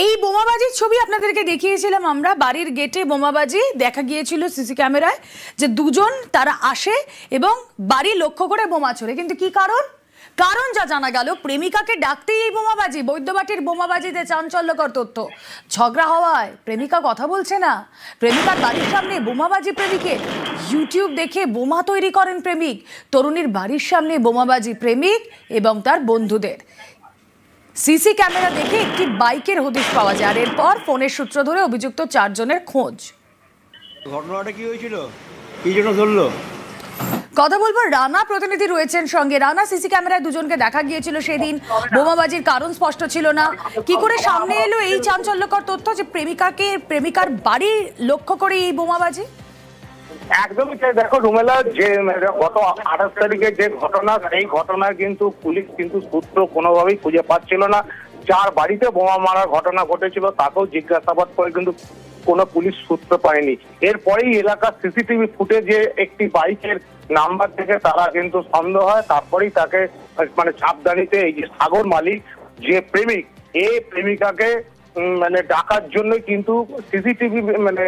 এই বোমাবাজির ছবি আপনাদেরকে দেখিয়েছিলাম আমরা। বাড়ির গেটে বোমাবাজি দেখা গিয়েছিল সিসি ক্যামেরায়, যে দুজন তারা আসে এবং বাড়ি লক্ষ্য করে বোমা ছোড়ে। কিন্তু কি কারণ যা জানা গেল, প্রেমিকাকে ডাকতেই এই বোমাবাজি। বৈদ্যবাটির বোমাবাজিতে চাঞ্চল্যকর তথ্য। ঝগড়া হওয়ায় প্রেমিকা কথা বলছে না, প্রেমিকার বাড়ির সামনে বোমাবাজি প্রেমিকের। ইউটিউব দেখে বোমা তৈরি করেন প্রেমিক। তরুণীর বাড়ির সামনে বোমাবাজি প্রেমিক এবং তার বন্ধুদের। সিসি ক্যামেরা দেখে একটি বাইকের হদিশ পাওয়া যায়, আর এরপর ফোনের সূত্র ধরে অভিযুক্ত 4 জনের খোঁজ। ঘটনাটা কি হয়েছিল, কি জন্য ধরলো? কথা বলবো, রানা প্রতিনিধি রয়েছেন সঙ্গে। রানা, সিসি ক্যামেরায় দুজনকে দেখা গিয়েছিল সেদিন, বোমাবাজির কারণ স্পষ্ট ছিল না, কি করে সামনে এলো এই চাঞ্চল্যকর তথ্য যে প্রেমিকার বাড়ি লক্ষ্য করে এই বোমাবাজি? একদমই তাই। দেখো রুমেলা, যে গত 28 তারিখে যে ঘটনা, সেই ঘটনার কিন্তু পুলিশ কিন্তু সূত্র কোনোভাবেই খুঁজে পাচ্ছিল না। যার বাড়িতে বোমা মারার ঘটনা ঘটেছিল তাকেও জিজ্ঞাসাবাদ করে কিন্তু কোনো পুলিশ সূত্র পায়নি। এরপরেই এলাকার সিসিটিভি ফুটেজে একটি বাইকের নাম্বার থেকে তারা কিন্তু সন্দেহ হয়। তারপরেই তাকে মানে চাপদানিতে এই যে সাগর মালিক, যে প্রেমিক, এই প্রেমিকাকে মানে ডাকার জন্যই কিন্তু সিসিটিভি মানে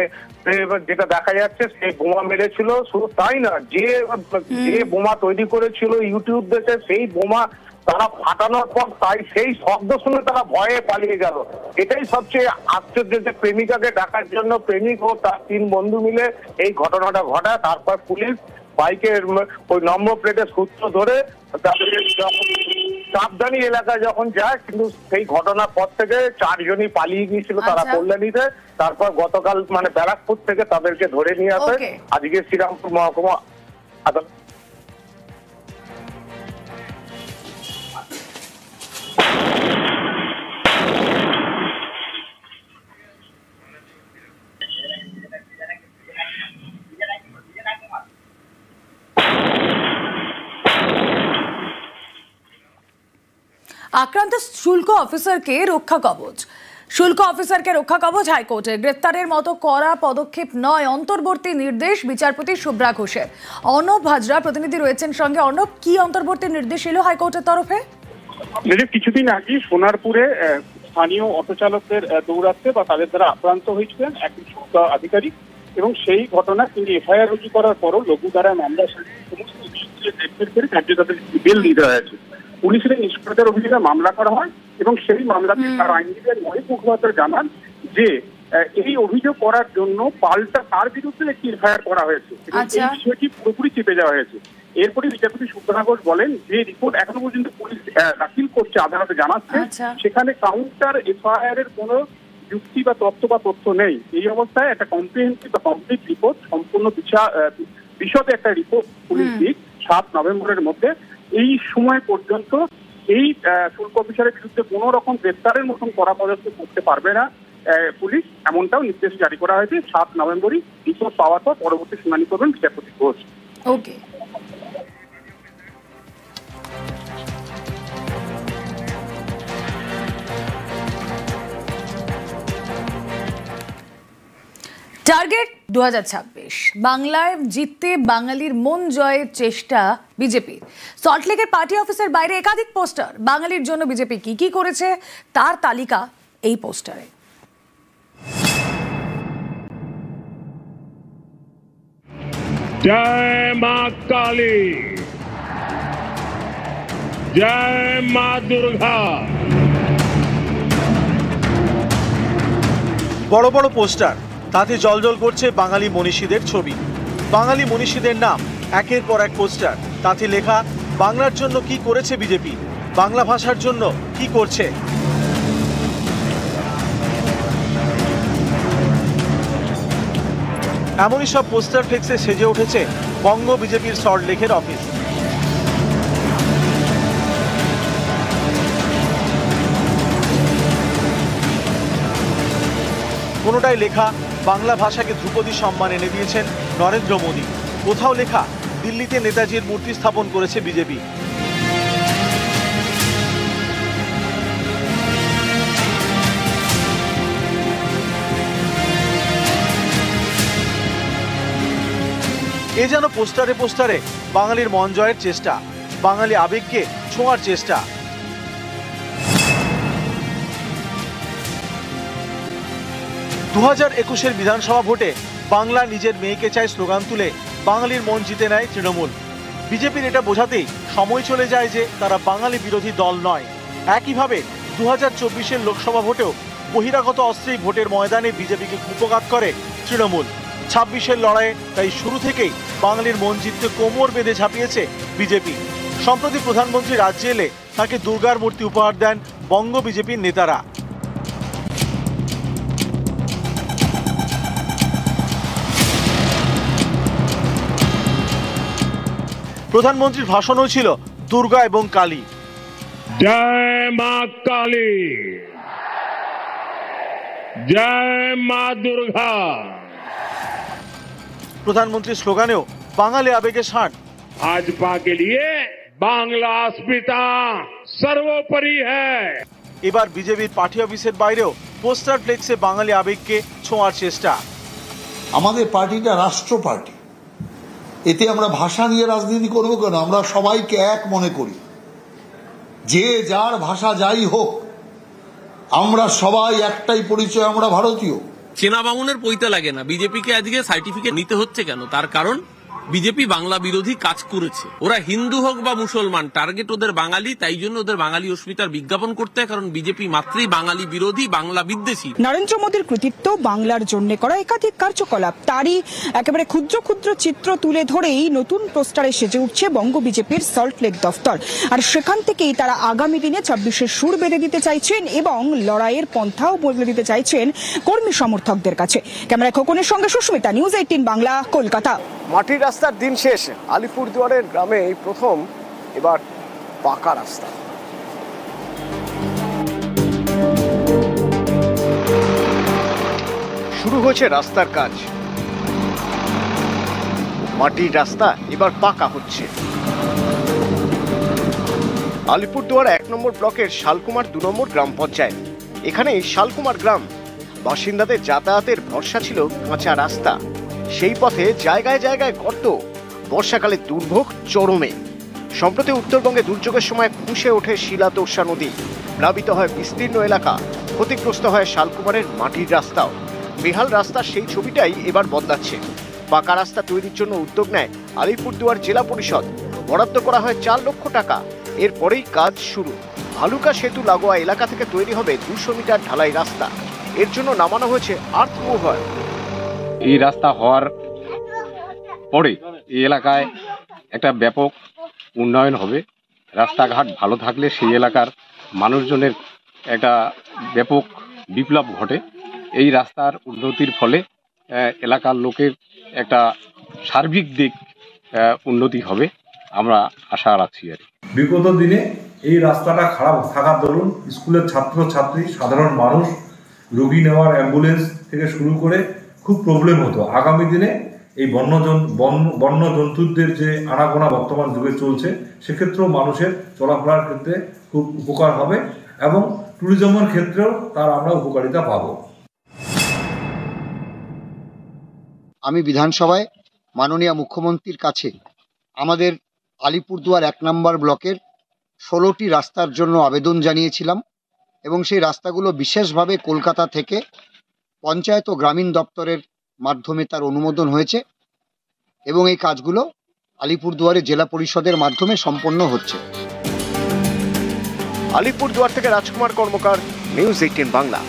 যেটা দেখা যাচ্ছে সে বোমা মেরেছিল। শুধু তাই না, যে বোমা তৈরি করেছিল ইউটিউব দেখে, সেই বোমা তারা ফাটানোর পর সেই শব্দ শুনে তারা ভয়ে পালিয়ে গেল। এটাই সবচেয়ে আশ্চর্য, যে প্রেমিকাকে ডাকার জন্য প্রেমিক ও তার 3 বন্ধু মিলে এই ঘটনাটা ঘটায়। তারপর পুলিশ বাইকের ওই নম্বর প্লেটের সূত্র ধরে সাবধানী এলাকায় যখন যায়, কিন্তু সেই ঘটনার পর থেকে 4 জনই পালিয়ে গিয়েছিল তারা কল্যাণীতে। তারপর গতকাল মানে ব্যারাকপুর থেকে তাদেরকে ধরে নিয়ে আসে আজকে শ্রীরামপুর মহকুমা আদালত। আক্রান্ত শুল্ক অফিসারকে রক্ষা কবচ হাইকোর্টের। গ্রেপ্তারের মতো কড়া পদক্ষেপ নয় অন্তর্বর্তী নির্দেশ বিচারপতি শুভ্রা ঘোষের। অর্ণব হাজরা প্রতিনিধি রয়েছেন সঙ্গে। অর্ণব, কি অন্তর্বর্তী নির্দেশ এলো হাইকোর্টের তরফে? কিছুদিন আগে সোনারপুরে স্থানীয় অটো চালকদের দৌরাত্মে বা তাদের দ্বারা আক্রান্ত হয়েছিলেন একজন শুল্ক আধিকারিক, এবং সেই ঘটনা তিনি এফআইআর রুজু করার পরও লঘু ধারায় মামলা সমস্ত গ্রেপ্তার করে তাদের বেল দিতে হয়েছে। পুলিশের নিষ্ক্রিয়তার অভিযোগে মামলা করা হয় এবং সেই মামলাতে তার আইনজীবী মহিত মুখোপাধ্যায় জানান যে এই অভিযোগ করার জন্য পাল্টা তার বিরুদ্ধে একটি এফআইআর করা হয়েছে এবং এই বিষয়টি পুরোপুরি চেপে যাওয়া হয়েছে। এরপরে বিচারপতি শুভ্রা ঘোষ বলেন, যে রিপোর্ট এখনো পর্যন্ত পুলিশ দাখিল করছে, আদালতে জানাচ্ছে, সেখানে কাউন্টার এফআইআর এর কোনো যুক্তি বা তথ্য নেই। এই অবস্থায় একটা কম্প্রিহেন্সিভ বা কমপ্লিট রিপোর্ট, সম্পূর্ণ বিশদে একটা রিপোর্ট পুলিশ দিক 7 নভেম্বরের মধ্যে। এই সময় পর্যন্ত এই শুল্ক অফিসারের বিরুদ্ধে কোন রকম গ্রেপ্তারের মতন কড়া পদক্ষেপ করতে পারবে না পুলিশ, এমনটাও নির্দেশ জারি করা হয়েছে। 7 নভেম্বরই রিপোর্ট পাওয়ার পর পরবর্তী শুনানি করবেন বিচারপতি ঘোষ। ওকে। টার্গেট 2026, বাংলায় জিততে বাঙালির মন জয়ের চেষ্টা বিজেপির। সল্টলেকের পার্টি অফিসের বাইরে একাধিক পোস্টার। বাঙালির জন্য বিজেপি কি করেছে তার তালিকা এই পোস্টারে। জয় মা কালী, জয় মা দুর্গা। বড় বড় পোস্টার, তাতে জলজল করছে বাঙালি মনীষীদের ছবি। বাঙালি মনীষীদের নাম একের পর এক পোস্টার, তাতে লেখা বাংলার জন্য কি করেছে বিজেপি, বাংলা ভাষার জন্য কি করছে। এমনই সব পোস্টার ফ্লেক্সে সেজে উঠেছে বঙ্গ বিজেপির সল্টলেকের অফিস। কোনোটাই লেখা বাংলা ভাষাকে ধ্রুপদী সম্মান এনে দিয়েছেন নরেন্দ্র মোদী। কোথাও লেখা দিল্লিতে নেতাজির মূর্তি স্থাপন করেছে বিজেপি। এ যেন পোস্টারে পোস্টারে বাঙালির মন জয়ের চেষ্টা, বাঙালি আবেগকে ছোঁয়ার চেষ্টা। 2021 বিধানসভা ভোটে বাংলা নিজের মেয়েকে চায় স্লোগান তুলে বাঙালির মন জিতে নেয় তৃণমূল। বিজেপির এটা বোঝাতেই সময় চলে যায় যে তারা বাঙালি বিরোধী দল নয়। একইভাবে 2024 লোকসভা ভোটেও বহিরাগত অস্ত্রেই ভোটের ময়দানে বিজেপিকে কুপঘাত করে তৃণমূল। 26 লড়াইয়ে তাই শুরু থেকেই বাঙালির মন জিততে কোমর বেঁধে ঝাঁপিয়েছে বিজেপি। সম্প্রতি প্রধানমন্ত্রী রাজ্যে এলে তাকে দুর্গার মূর্তি উপহার দেন বঙ্গ বিজেপির নেতারা। প্রধানমন্ত্রীর ভাষণও ছিল দুর্গা এবং কালী। जय मां काली, जय मां दुर्गा। প্রধানমন্ত্রীর স্লোগানেও বাঙালি আবেগে ষাঁড়। भाजपा के लिए बांग्ला अस्मिता सर्वोपरि है। এবার বিজেপির পার্টি অফিসের বাইরেও পোস্টার ফ্লেক্সে বাঙালি আবেগকে ছোঁয়ার চেষ্টা। আমাদের পার্টিটা রাষ্ট্র পার্টি, এতে আমরা ভাষা নিয়ে রাজনীতি করবো কেন? আমরা সবাইকে এক মনে করি, যে যার ভাষা যাই হোক, আমরা সবাই একটাই পরিচয়, আমরা ভারতীয়। চেনা বামুনের পৈতে লাগে না। বিজেপিকে আজকে সার্টিফিকেট নিতে হচ্ছে কেন? তার কারণ বিজেপি বাংলা বিরোধী কাজ করেছে। ওরা হিন্দু হোক বা মুসলমান, টার্গেট ওদের বাঙালি। তাই জন্য ওদের বাঙালি অস্মিতার বিজ্ঞাপন করতে হয়, কারণ বিজেপি মাত্রই বাঙালি বিরোধী, বাংলা বিদ্বেষী। নরেন্দ্র মোদীর কৃতিত্ব, বাংলার জন্য করা একাধিক কার্যকলাপ, তারই একেবারে ক্ষুদ্র ক্ষুদ্র চিত্র তুলে ধরেই নতুন পোস্টারে সেজে উঠছে বঙ্গ বিজেপির সল্টলেক দফতর। আর সেখান থেকেই তারা আগামী দিনে 26-এর সুর বেঁধে দিতে চাইছেন এবং লড়াইয়ের পন্থাও বদলে দিতে চাইছেন কর্মী সমর্থকদের কাছে। ক্যামেরায় খোকনের সঙ্গে সুস্মিতা, নিউজ 18 বাংলা, কলকাতা। মাটির রাস্তার দিন শেষ। আলিপুরদুয়ারের গ্রামে এই প্রথম এবার পাকা রাস্তা। শুরু হয়েছে রাস্তার কাজ। মাটির রাস্তা এবার পাকা হচ্ছে। আলিপুরদুয়ার 1 নম্বর ব্লকের শালকুমার 2 নম্বর গ্রাম পঞ্চায়েত। এখানে শালকুমার গ্রাম বাসিন্দাদের যাতায়াতের ভরসা ছিল কাঁচা রাস্তা। সেই পথে জায়গায় জায়গায় গর্ত, বর্ষাকালে দুর্ভোগ চরমে। সম্প্রতি উত্তরবঙ্গে দুর্যোগের সময় ফুঁসে ওঠে শিলাতোষা নদী, প্লাবিত হয় বিস্তীর্ণ এলাকা, ক্ষতিগ্রস্ত হয় শালকুমারের মাটির রাস্তাও। বেহাল রাস্তার সেই ছবিটাই এবার বদলাচ্ছে। পাকা রাস্তা তৈরির জন্য উদ্যোগ নেয় আলিপুরদুয়ার জেলা পরিষদ। বরাদ্দ করা হয় 4 লক্ষ টাকা। এরপরেই কাজ শুরু। ভালুকা সেতু লাগোয়া এলাকা থেকে তৈরি হবে 200 মিটার ঢালাই রাস্তা। এর জন্য নামানো হয়েছে আর্থ মুভার। এই রাস্তা হওয়ার পরে এই এলাকায় একটা ব্যাপক উন্নয়ন হবে। রাস্তাঘাট ভালো থাকলে সেই এলাকার মানুষজনের একটা ব্যাপক বিপ্লব ঘটে। এই রাস্তার উন্নতির ফলে এলাকার লোকের একটা সার্বিক দিক উন্নতি হবে, আমরা আশা রাখছি। আর বিগত দিনে এই রাস্তাটা খারাপ থাকার দরুন স্কুলের ছাত্রছাত্রী, সাধারণ মানুষ, রোগী নেওয়ার অ্যাম্বুলেন্স থেকে শুরু করে খুব প্রবলেম হতো। আগামী দিনে এই বন্য জন্তুদের যে আনাগোনা বর্তমান যুগে চলছে, সেক্ষেত্রেও মানুষের চলাফেরার ক্ষেত্রে খুব উপকার হবে এবং ট্যুরিজমের ক্ষেত্রেও তার আমরা উপকারিতা পাব। আমি বিধানসভায় মাননীয় মুখ্যমন্ত্রীর কাছে আমাদের আলিপুরদুয়ার 1 নম্বর ব্লকের 16টি রাস্তার জন্য আবেদন জানিয়েছিলাম এবং সেই রাস্তাগুলো বিশেষভাবে কলকাতা থেকে পঞ্চায়েত ও গ্রামীণ দপ্তরের মাধ্যমে তার অনুমোদন হয়েছে এবং এই কাজগুলো আলিপুরদুয়ারে জেলা পরিষদের মাধ্যমে সম্পন্ন হচ্ছে। আলিপুরদুয়ার থেকে রাজকুমার কর্মকার, নিউজ 18 বাংলা।